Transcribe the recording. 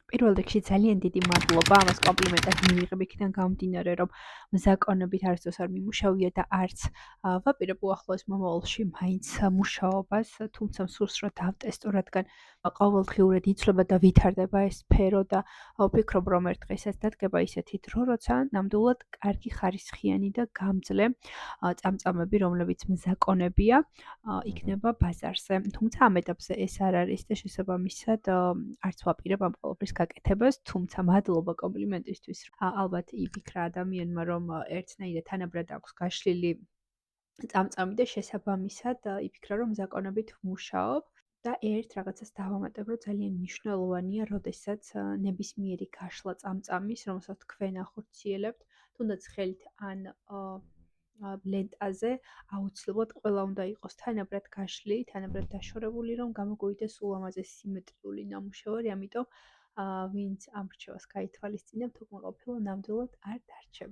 პირველ რიგში ძალიან დიდი მადლობა ამას კომპლიმენტად მიიღებ იქიდან გამომდინარე, რომ მზაკონობით არასდროს არ მიმუშავია და არც ვაპირებ უახლოეს მომავალში მაინც მუშაობას, თუმცა მსურს რა დავტესტო, რადგან ყოველდღიურად იცვლება და ვითარდება ეს სფერო და ვფიქრობ, რომ ერთ დღეს ეს დადგება ისეთი დრო, როცა ნამდვილად კარგი ხარისხიანი და გამძლე წამწამები, რომლებიც მზაკონებია, იქნება ბაზარზე. თუმცა ამ ეტაპზე ეს არ არის და შესაბამისად არც ვაპირებ ამ ყველაფრის გაკეთებას, თუმცა მადლობა კომპლიმენტისთვის. ალბათ იფიქრა ადამიანმა, რომ ერთნაირად თანაბრად აქვს გაშლილი წამწამი და შესაბამისად იფიქრა, რომ მზაკონებით ვმუშაობ და ერთ რაღაცას დავამატებ, რომ ძალიან მნიშვნელოვანია, როდესაც ნებისმიერი გაშლა წამწამის, რომელსაც თქვენ ახორციელებთ, თუნდაც ხელით ან ლენტაზე, აუცილებლად ყველა უნდა იყოს თანაბრად გაშლილი, თანაბრად დაშორებული, რომ გამოგვივიდეს ულამაზესი სიმეტრიული ნამუშევარი, ამიტომ ვინც ამ რჩევას გაითვალისწინებთ, უკმაყოფილო ნამდვილად არ დარჩება.